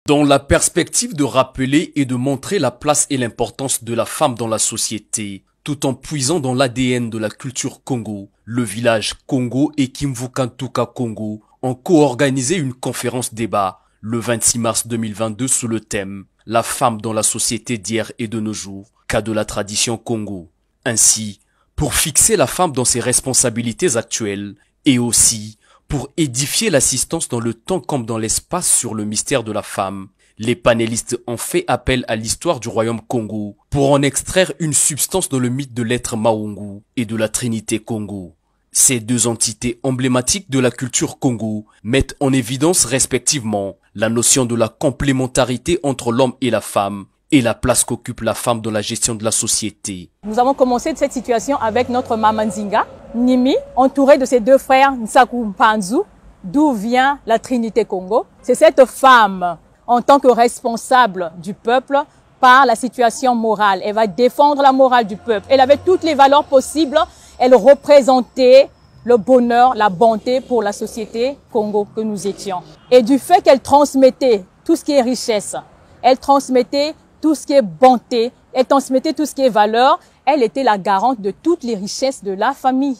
Dans la perspective de rappeler et de montrer la place et l'importance de la femme dans la société, tout en puisant dans l'ADN de la culture Congo, le village Congo et Kimvukantuka Congo ont co-organisé une conférence débat le 26 mars 2022 sous le thème « La femme dans la société d'hier et de nos jours, cas de la tradition Congo ». Ainsi, pour fixer la femme dans ses responsabilités actuelles et aussi pour édifier l'assistance dans le temps comme dans l'espace sur le mystère de la femme, les panélistes ont fait appel à l'histoire du royaume Congo pour en extraire une substance dans le mythe de l'être Maungu et de la Trinité Congo. Ces deux entités emblématiques de la culture Congo mettent en évidence respectivement la notion de la complémentarité entre l'homme et la femme et la place qu'occupe la femme dans la gestion de la société. Nous avons commencé cette situation avec notre maman Nzinga, Nimi, entourée de ses deux frères Nsaku Mpanzu, d'où vient la Trinité Congo. C'est cette femme, en tant que responsable du peuple, par la situation morale. Elle va défendre la morale du peuple. Elle avait toutes les valeurs possibles. Elle représentait le bonheur, la bonté pour la société Congo que nous étions. Et du fait qu'elle transmettait tout ce qui est richesse, elle transmettait tout ce qui est bonté, elle transmettait tout ce qui est valeur, elle était la garante de toutes les richesses de la famille.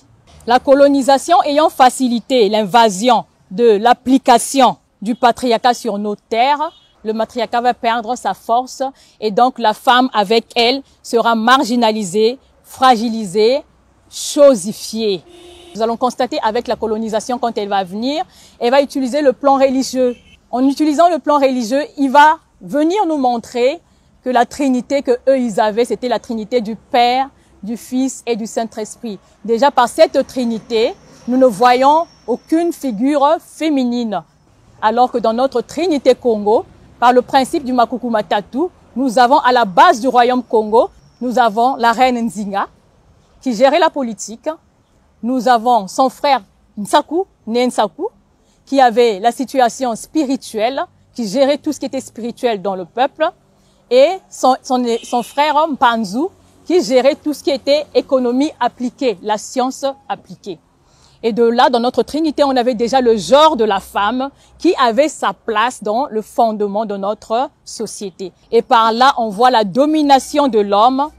La colonisation ayant facilité l'invasion de l'application du patriarcat sur nos terres, le matriarcat va perdre sa force et donc la femme avec elle sera marginalisée, fragilisée, chosifiée. Nous allons constater avec la colonisation quand elle va venir, elle va utiliser le plan religieux. En utilisant le plan religieux, il va venir nous montrer que la Trinité que eux ils avaient, c'était la Trinité du Père, du Fils et du Saint-Esprit. Déjà par cette Trinité, nous ne voyons aucune figure féminine. Alors que dans notre Trinité Congo, par le principe du Makuku Matatu, nous avons à la base du royaume Congo, nous avons la reine Nzinga qui gérait la politique. Nous avons son frère Nsaku, né Nsaku, qui avait la situation spirituelle, qui gérait tout ce qui était spirituel dans le peuple, et son frère Mpanzu, qui gérait tout ce qui était économie appliquée, la science appliquée. Et de là, dans notre Trinité, on avait déjà le genre de la femme qui avait sa place dans le fondement de notre société. Et par là, on voit la domination de l'homme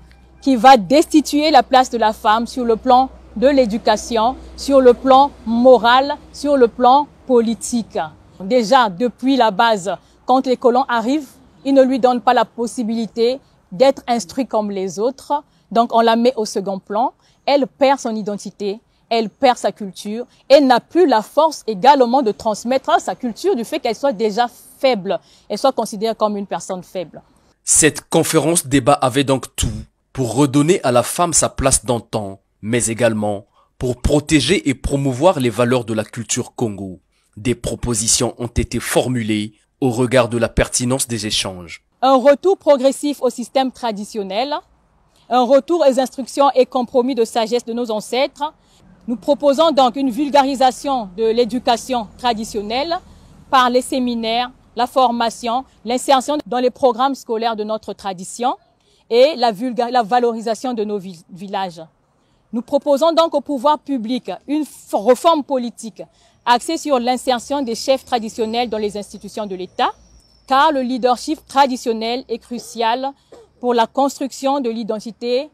qui va destituer la place de la femme sur le plan de l'éducation, sur le plan moral, sur le plan politique. Déjà, depuis la base, quand les colons arrivent, ils ne lui donnent pas la possibilité d'être instruit comme les autres. Donc, on la met au second plan. Elle perd son identité, elle perd sa culture. Elle n'a plus la force également de transmettre sa culture du fait qu'elle soit déjà faible. Elle soit considérée comme une personne faible. Cette conférence débat avait donc tout pour redonner à la femme sa place d'antan, mais également pour protéger et promouvoir les valeurs de la culture Congo. Des propositions ont été formulées au regard de la pertinence des échanges. Un retour progressif au système traditionnel, un retour aux instructions et compromis de sagesse de nos ancêtres. Nous proposons donc une vulgarisation de l'éducation traditionnelle par les séminaires, la formation, l'insertion dans les programmes scolaires de notre tradition et la valorisation de nos villages. Nous proposons donc au pouvoir public une réforme politique axée sur l'insertion des chefs traditionnels dans les institutions de l'État, car le leadership traditionnel est crucial pour la construction de l'identité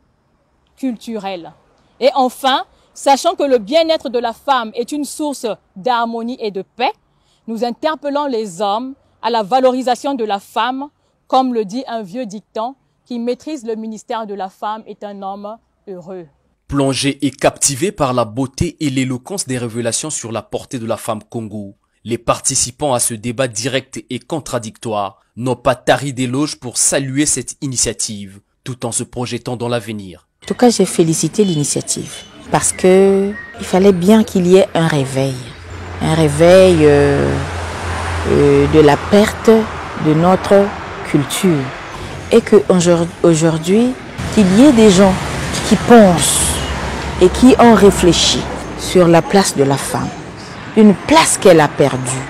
culturelle. Et enfin, sachant que le bien-être de la femme est une source d'harmonie et de paix, nous interpellons les hommes à la valorisation de la femme, comme le dit un vieux dicton, qui maîtrise le ministère de la femme est un homme heureux. Plongés et captivés par la beauté et l'éloquence des révélations sur la portée de la femme Congo, les participants à ce débat direct et contradictoire n'ont pas tari d'éloges pour saluer cette initiative, tout en se projetant dans l'avenir. En tout cas, j'ai félicité l'initiative parce que il fallait bien qu'il y ait un réveil de la perte de notre culture et que aujourd'hui, qu'il y ait des gens qui pensent et qui ont réfléchi sur la place de la femme, une place qu'elle a perdue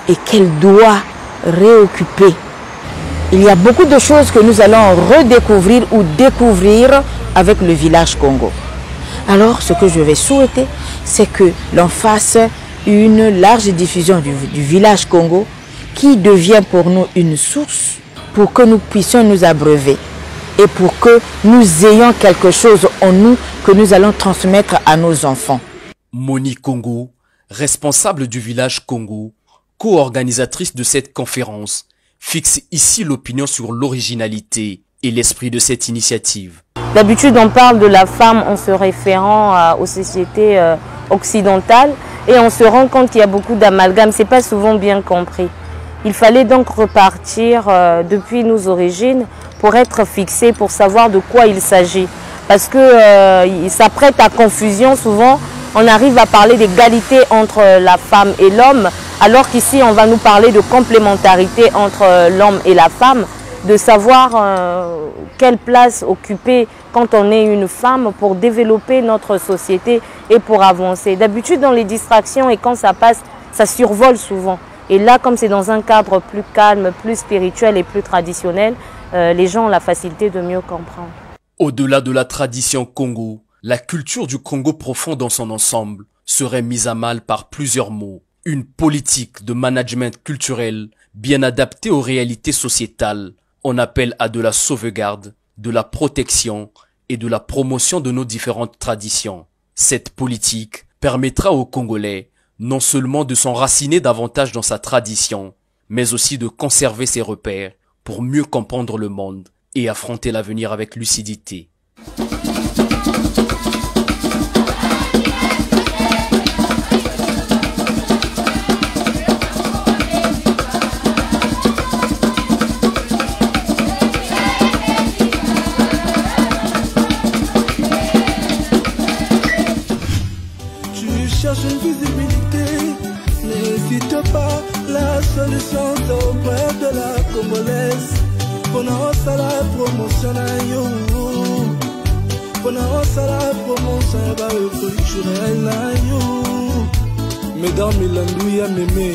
et qu'elle doit réoccuper. Il y a beaucoup de choses que nous allons redécouvrir ou découvrir avec le village Congo. Alors, ce que je vais souhaiter, c'est que l'on fasse une large diffusion du village Congo qui devient pour nous une source pour que nous puissions nous abreuver et pour que nous ayons quelque chose en nous que nous allons transmettre à nos enfants. Monique Congo, responsable du village Congo, co-organisatrice de cette conférence, fixe ici l'opinion sur l'originalité et l'esprit de cette initiative. D'habitude, on parle de la femme en se référant aux sociétés occidentales et on se rend compte qu'il y a beaucoup d'amalgames. Ce n'est pas souvent bien compris. Il fallait donc repartir depuis nos origines pour être fixé, pour savoir de quoi il s'agit. Parce que ça prête à confusion souvent. On arrive à parler d'égalité entre la femme et l'homme, alors qu'ici on va nous parler de complémentarité entre l'homme et la femme, de savoir quelle place occuper quand on est une femme pour développer notre société et pour avancer. D'habitude dans les distractions et quand ça passe, ça survole souvent. Et là, comme c'est dans un cadre plus calme, plus spirituel et plus traditionnel, les gens ont la facilité de mieux comprendre. Au-delà de la tradition Congo, la culture du Congo profond dans son ensemble serait mise à mal par plusieurs mots. Une politique de management culturel bien adaptée aux réalités sociétales. On appelle à de la sauvegarde, de la protection et de la promotion de nos différentes traditions. Cette politique permettra aux Congolais non seulement de s'enraciner davantage dans sa tradition, mais aussi de conserver ses repères pour mieux comprendre le monde et affronter l'avenir avec lucidité. Cherche une visibilité, n'hésite pas, la solution c'est auprès de la Congolaise. Pendant ça la promotion culturelle, mesdames, il y a mémé.